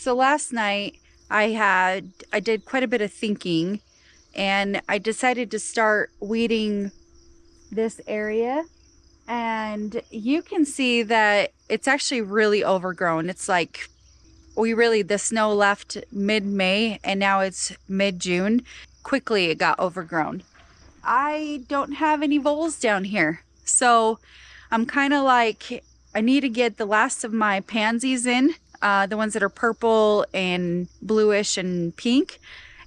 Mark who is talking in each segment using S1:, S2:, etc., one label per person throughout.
S1: So last night I did quite a bit of thinking, and I decided to start weeding this area, and you can see that it's actually really overgrown. It's like the snow left mid-May and now it's mid-June. Quickly it got overgrown. I don't have any voles down here. So I'm kind of like, I need to get the last of my pansies in, the ones that are purple and bluish and pink.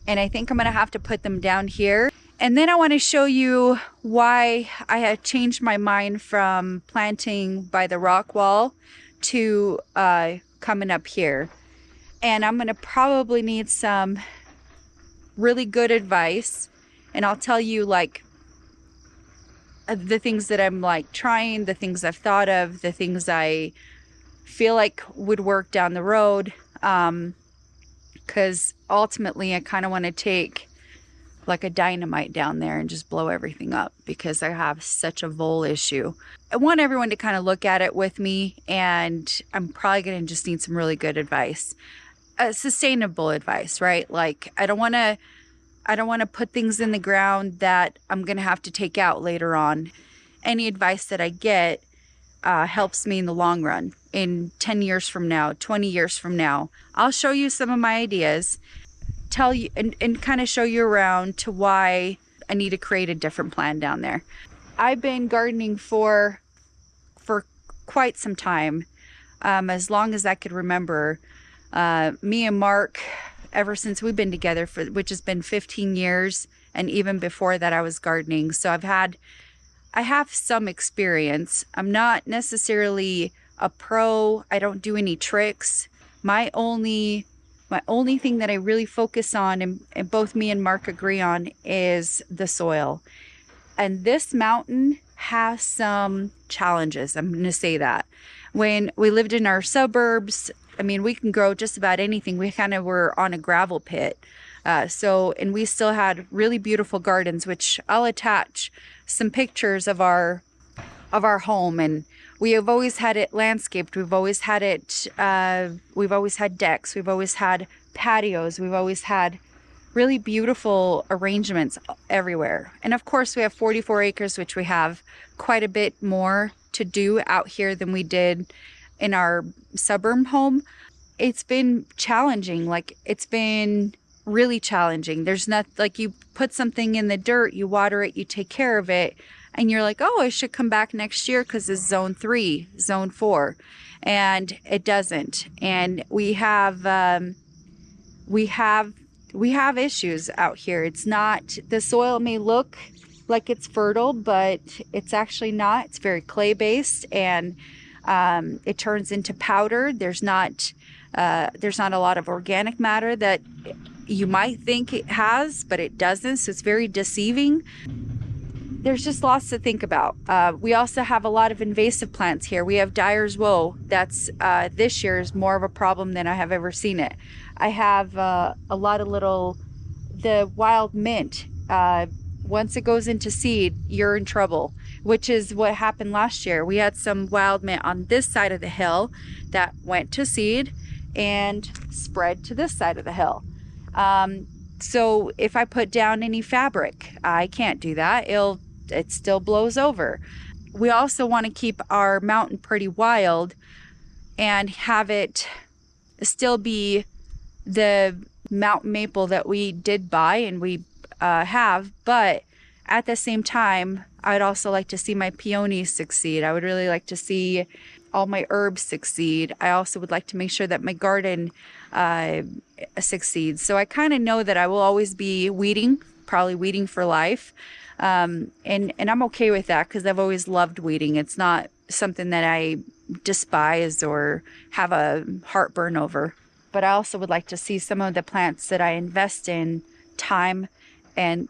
S1: And I think I'm gonna have to put them down here. And then I want to show you why I had changed my mind from planting by the rock wall to coming up here. And I'm gonna probably need some really good advice, and I'll tell you like the things that I'm like trying, the things I've thought of, the things I feel like would work down the road, because ultimately I kind of want to take like a dynamite down there and just blow everything up because I have such a vole issue. I want everyone to kind of look at it with me, and I'm probably going to just need some really good advice. Sustainable advice, right? Like I don't want to put things in the ground that I'm going to have to take out later on. Any advice that I get helps me in the long run. In 10 years from now, 20 years from now, I'll show you some of my ideas, tell you and kind of show you around to why I need to create a different plan down there. I've been gardening for quite some time, as long as I could remember. Me and Mark, ever since we've been together which has been 15 years, and even before that I was gardening. So I have some experience. I'm not necessarily a pro. I don't do any tricks. My only thing that I really focus on, and both me and Mark agree on, is the soil. And this mountain has some challenges. I'm going to say that. When we lived in our suburbs, I mean, we can grow just about anything. We kind of were on a gravel pit. And we still had really beautiful gardens, which I'll attach some pictures of our home. And we have always had it landscaped. We've always had it, we've always had decks. We've always had patios. We've always had really beautiful arrangements everywhere. And of course we have 44 acres, which we have quite a bit more to do out here than we did in our suburb home. It's been challenging. Like it's been really challenging. There's not like you put something in the dirt, you water it, you take care of it, and you're like, oh, I should come back next year because it's zone 3, zone 4, and it doesn't. And we have issues out here. It's not, the soil may look like it's fertile, but it's actually not. It's very clay based, and it turns into powder. There's not a lot of organic matter that you might think it has, but it doesn't. So it's very deceiving. There's just lots to think about. We also have a lot of invasive plants here. We have Dyer's Woe. That's this year is more of a problem than I have ever seen it. I have a lot of the wild mint. Once it goes into seed, you're in trouble, which is what happened last year. We had some wild mint on this side of the hill that went to seed and spread to this side of the hill. So if I put down any fabric, I can't do that. It still blows over. We also want to keep our mountain pretty wild and have it still be the mountain maple that we did buy and we have, but at the same time, I'd also like to see my peonies succeed. I would really like to see all my herbs succeed. I also would like to make sure that my garden succeeds. So I kind of know that I will always be weeding, probably weeding for life. And I'm okay with that because I've always loved weeding. It's not something that I despise or have a heartburn over. But I also would like to see some of the plants that I invest in time and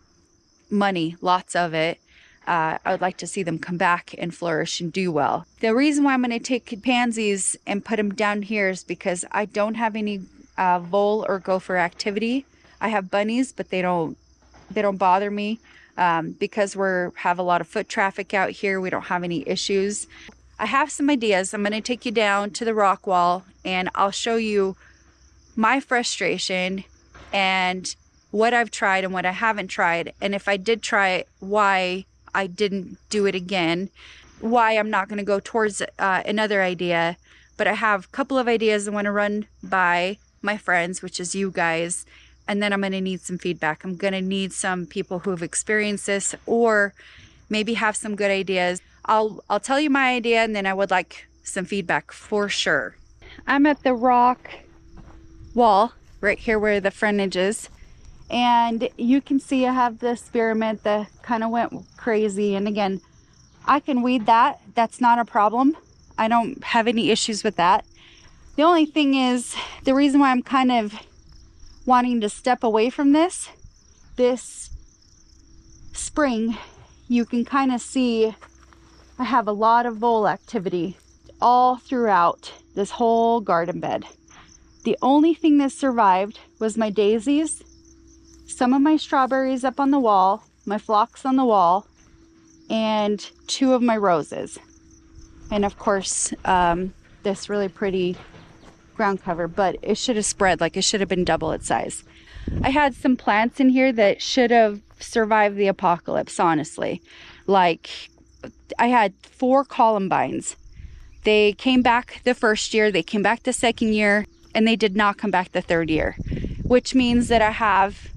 S1: money, lots of it. I would like to see them come back and flourish and do well. The reason why I'm going to take pansies and put them down here is because I don't have any vole or gopher activity. I have bunnies, but they don't bother me because have a lot of foot traffic out here. We don't have any issues. I have some ideas. I'm going to take you down to the rock wall and I'll show you my frustration and what I've tried and what I haven't tried. And if I did try it, why I didn't do it again, why I'm not going to go towards another idea. But I have a couple of ideas I want to run by my friends, which is you guys. And then I'm going to need some feedback. I'm going to need some people who have experienced this or maybe have some good ideas. I'll tell you my idea, and then I would like some feedback for sure. I'm at the rock wall right here where the frontage is. And you can see I have the spearmint that kind of went crazy. And again, I can weed that. That's not a problem. I don't have any issues with that. The only thing is, the reason why I'm kind of wanting to step away from this spring, you can kind of see I have a lot of vole activity all throughout this whole garden bed. The only thing that survived was my daisies, some of my strawberries up on the wall, my phlox on the wall, and 2 of my roses. And of course, this really pretty ground cover, but it should have spread, like it should have been double its size. I had some plants in here that should have survived the apocalypse, honestly. Like, I had 4 columbines. They came back the first year, they came back the second year, and they did not come back the third year, which means that I have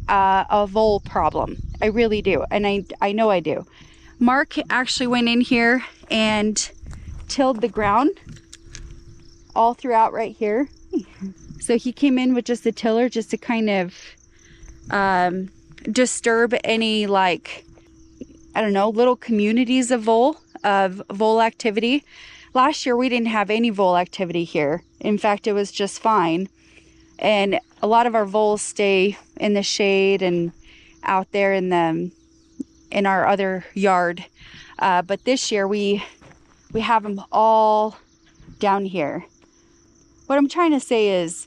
S1: a vole problem. I really do, and I know I do. Mark actually went in here and tilled the ground all throughout right here. So he came in with just a tiller just to kind of disturb any, like, I don't know, little communities of vole activity. Last year we didn't have any vole activity here. In fact, it was just fine. And a lot of our voles stay in the shade and out there in our other yard. But this year we have them all down here. What I'm trying to say is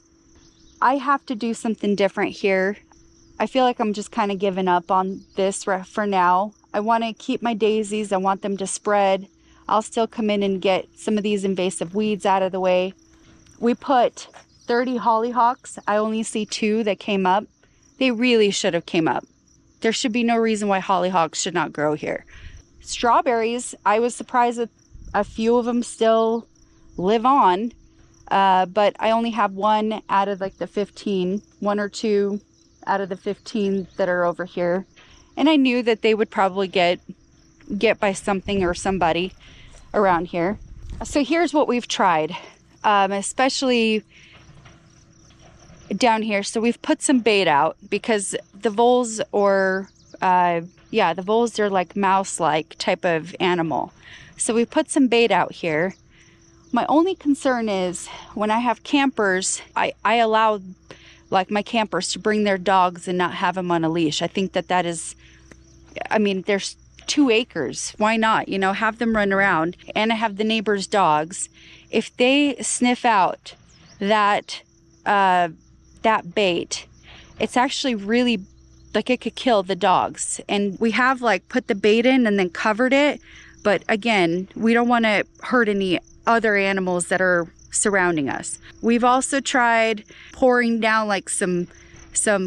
S1: I have to do something different here. I feel like I'm just kind of giving up on this for now. I want to keep my daisies. I want them to spread. I'll still come in and get some of these invasive weeds out of the way. We put 30 hollyhocks. I only see 2 that came up. They really should have came up. There should be no reason why hollyhocks should not grow here. Strawberries, I was surprised that a few of them still live on. But I only have 1 out of like the 15, 1 or 2 out of the 15 that are over here. And I knew that they would probably get by something or somebody around here. So here's what we've tried, especially down here. So we've put some bait out because the voles the voles, they're like mouse-like type of animal. So we put some bait out here. My only concern is when I have campers, I allow like my campers to bring their dogs and not have them on a leash. I think that is, I mean, there's 2 acres. Why not? You know, have them run around. And I have the neighbors' dogs. If they sniff out that bait, it's actually really, like, it could kill the dogs. And we have like put the bait in and then covered it. But again, we don't want to hurt any other animals that are surrounding us. We've also tried pouring down like some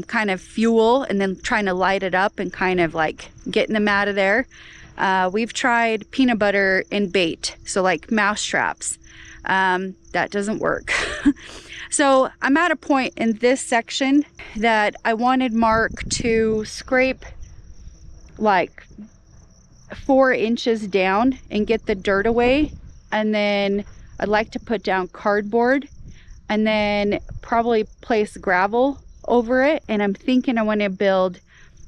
S1: kind of fuel and then trying to light it up and kind of like getting them out of there. We've tried peanut butter and bait, so like mouse traps. That doesn't work. So I'm at a point in this section that I wanted Mark to scrape like 4 inches down and get the dirt away. And then I'd like to put down cardboard and then probably place gravel over it. And I'm thinking I want to build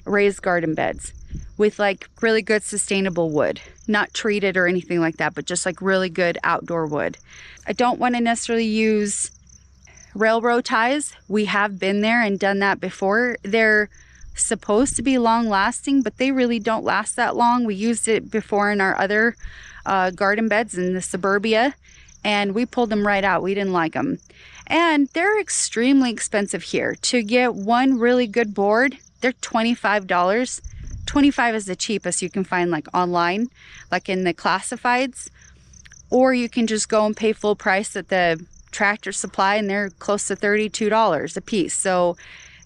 S1: raised garden beds with like really good sustainable wood, not treated or anything like that, but just like really good outdoor wood. I don't want to necessarily use railroad ties. We have been there and done that before. They're supposed to be long lasting, but they really don't last that long. We used it before in our other garden beds in the suburbia, and we pulled them right out. We didn't like them. And they're extremely expensive here. To get one really good board, they're $25. 25 is the cheapest you can find like online, like in the classifieds, or you can just go and pay full price at the Tractor Supply, and they're close to $32 a piece. So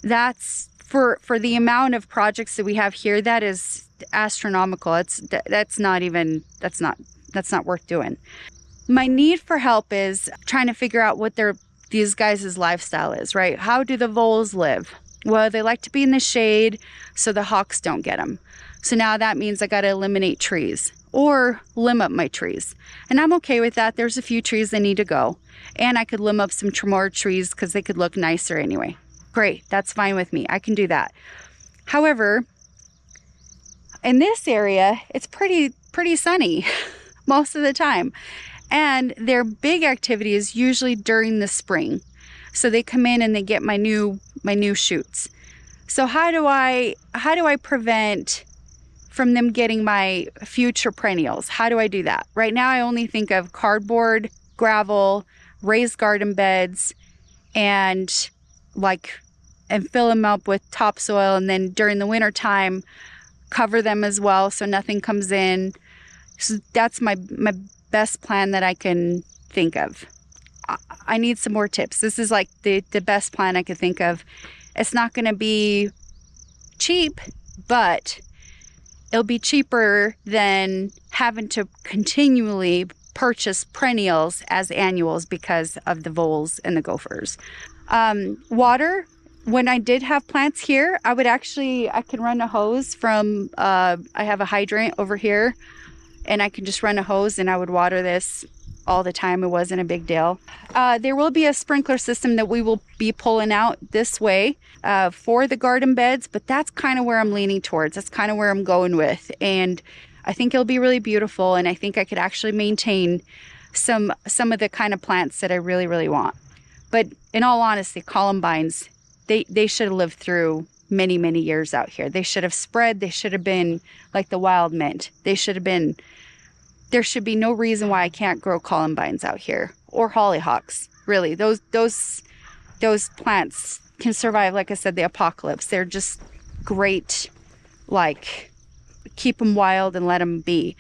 S1: that's for the amount of projects that we have here, that is astronomical. That's not worth doing. My need for help is trying to figure out what these guys' lifestyle is, right? How do the voles live? Well, they like to be in the shade so the hawks don't get them. So now that means I got to eliminate trees or limb up my trees. And I'm okay with that. There's a few trees that need to go. And I could limb up some more trees because they could look nicer anyway. Great, that's fine with me. I can do that. However, in this area, it's pretty sunny most of the time. And their big activity is usually during the spring. So they come in and they get my new shoots. So how do I prevent from them getting my future perennials? How do I do that? Right now I only think of cardboard, gravel, raised garden beds, and fill them up with topsoil, and then during the winter time cover them as well so nothing comes in. So that's my best plan that I can think of. I need some more tips. This is like the best plan I could think of. It's not going to be cheap, but it'll be cheaper than having to continually purchase perennials as annuals because of the voles and the gophers. Water, when I did have plants here, I can run a hose from, I have a hydrant over here, and I can just run a hose and I would water this all the time. It wasn't a big deal. There will be a sprinkler system that we will be pulling out this way for the garden beds, but that's kind of where I'm leaning towards. That's kind of where I'm going with. And I think it'll be really beautiful, and I think I could actually maintain some of the kind of plants that I really, really want. But in all honesty, columbines, they should have lived through many, many years out here. They should have spread. They should have been like the wild mint. There should be no reason why I can't grow columbines out here, or hollyhocks. Really, those plants can survive, like I said, the apocalypse. They're just great. Keep them wild and let them be.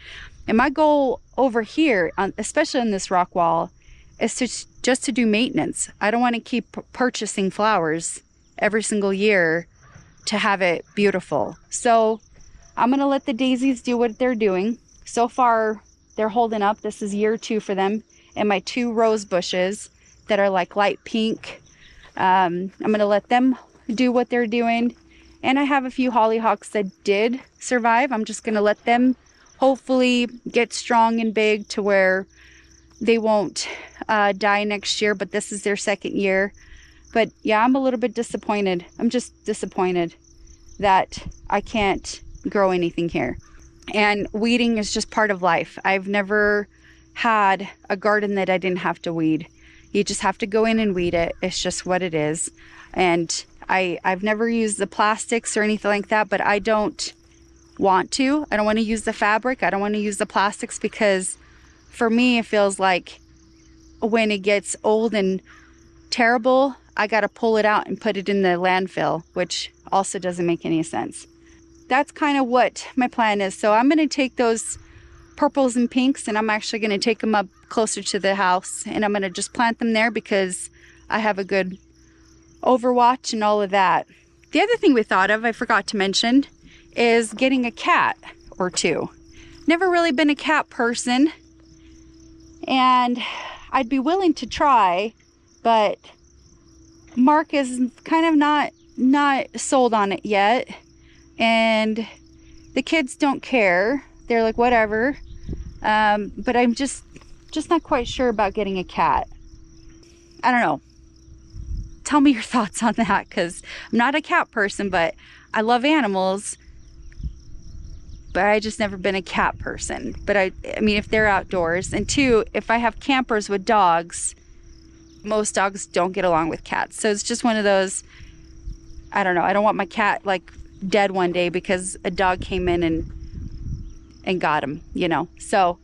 S1: And my goal over here, especially on this rock wall, is to do maintenance. I don't want to keep purchasing flowers every single year to have it beautiful. So I'm going to let the daisies do what they're doing. So far, they're holding up. This is year 2 for them. And my 2 rose bushes that are like light pink, I'm going to let them do what they're doing. And I have a few hollyhocks that did survive. I'm just going to let them hopefully get strong and big to where they won't die next year. But this is their 2nd year. But yeah, I'm a little bit disappointed. I'm just disappointed that I can't grow anything here. And weeding is just part of life. I've never had a garden that I didn't have to weed. You just have to go in and weed it. It's just what it is. And I've never used the plastics or anything like that, but I don't want to. I don't want to use the fabric. I don't want to use the plastics, because for me, it feels like when it gets old and terrible, I got to pull it out and put it in the landfill, which also doesn't make any sense. That's kind of what my plan is. So I'm going to take those purples and pinks, and I'm actually going to take them up closer to the house, and I'm going to just plant them there because I have a good overwatch and all of that. The other thing we thought of, I forgot to mention, is getting a cat or 2. Never really been a cat person, and I'd be willing to try, but Mark is kind of not sold on it yet. And the kids don't care. They're like, whatever. But I'm just not quite sure about getting a cat. I don't know. Tell me your thoughts on that, because I'm not a cat person, but I love animals. But I just never been a cat person. But I mean, if they're outdoors. And 2, if I have campers with dogs, most dogs don't get along with cats. So it's just one of those, I don't know. I don't want my cat dead one day because a dog came in and got him, So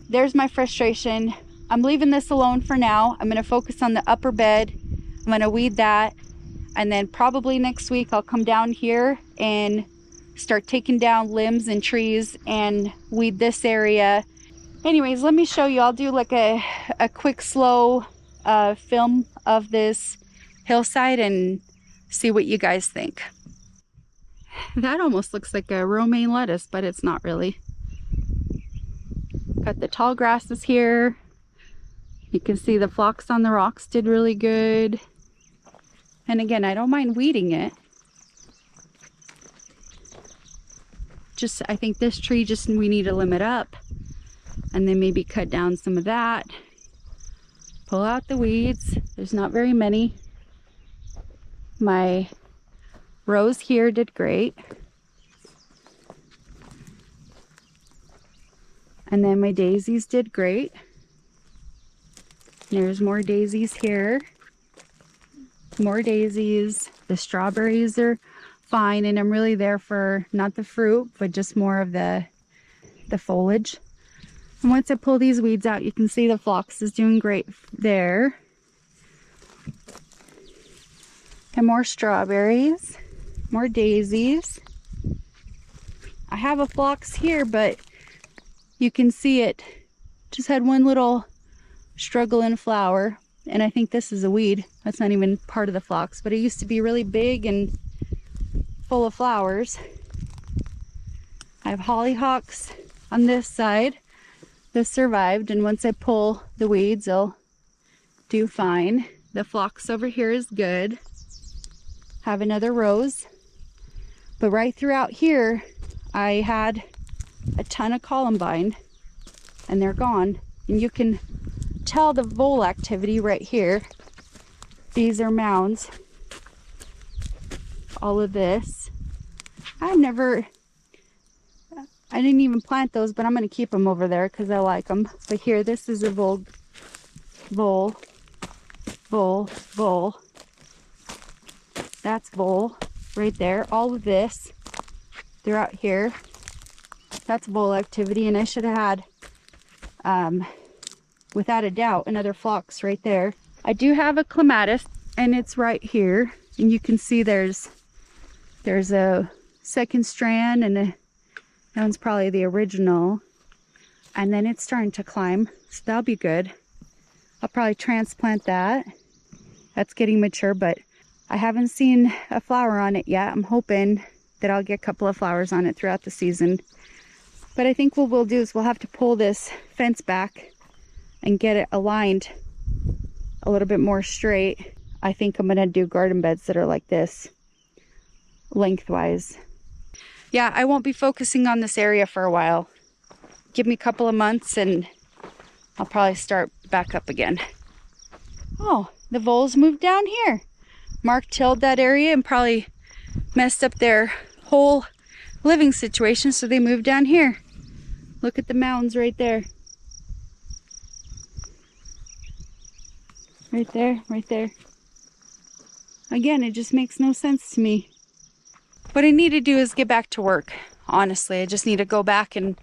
S1: there's my frustration. I'm leaving this alone for now. I'm going to focus on the upper bed. I'm going to weed that. And then probably next week I'll come down here and start taking down limbs and trees and weed this area. Anyways, let me show you. I'll do like a quick, slow a film of this hillside and see what you guys think. That almost looks like a romaine lettuce, but it's not really. Got the tall grasses here. You can see the phlox on the rocks did really good. And again, I don't mind weeding it. Just, I think this tree just, we need to limit up. And then maybe cut down some of that. Pull out the weeds. There's not very many. My rose here did great. And then my daisies did great. There's more daisies here. More daisies. The strawberries are fine, and I'm really there for not the fruit, but just more of the foliage. And once I pull these weeds out, you can see the phlox is doing great there. And more strawberries, more daisies. I have a phlox here, but you can see it just had one little struggle in flower. And I think this is a weed. That's not even part of the phlox, but it used to be really big and full of flowers. I have hollyhocks on this side. This survived, and once I pull the weeds, they'll do fine. The phlox over here is good. Have another rose. But right throughout here, I had a ton of columbine, and they're gone. And you can tell the vole activity right here. These are mounds. All of this. I didn't even plant those, but I'm going to keep them over there because I like them. But here, this is a vole. That's vole right there. All of this throughout here. That's vole activity, and I should have had, without a doubt, another phlox right there. I do have a clematis, and it's right here. And you can see there's a second strand, and that one's probably the original. And then it's starting to climb, so that'll be good. I'll probably transplant that. That's getting mature, but I haven't seen a flower on it yet. I'm hoping that I'll get a couple of flowers on it throughout the season. But I think what we'll do is we'll have to pull this fence back and get it aligned a little bit more straight. I think I'm gonna do garden beds that are like this, lengthwise. Yeah, I won't be focusing on this area for a while. Give me a couple of months and I'll probably start back up again. Oh, the voles moved down here. Mark tilled that area and probably messed up their whole living situation, so they moved down here. Look at the mounds right there. Right there, right there. Again, it just makes no sense to me. What I need to do is get back to work. Honestly, I just need to go back and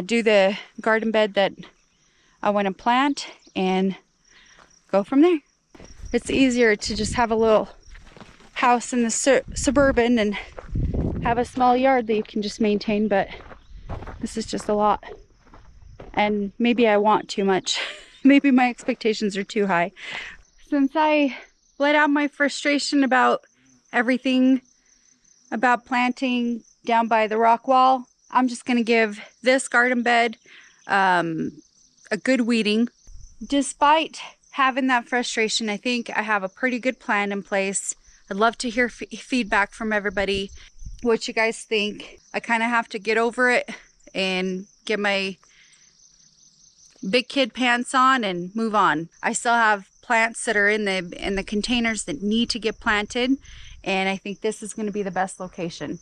S1: do the garden bed that I want to plant and go from there. It's easier to just have a little house in the suburban and have a small yard that you can just maintain, but this is just a lot. And maybe I want too much. Maybe my expectations are too high. Since I let out my frustration about everything about planting down by the rock wall, I'm just going to give this garden bed a good weeding. Despite having that frustration, I think I have a pretty good plan in place. I'd love to hear feedback from everybody, what you guys think. I kind of have to get over it and get my big kid pants on and move on. I still have plants that are in the containers that need to get planted, and I think this is going to be the best location.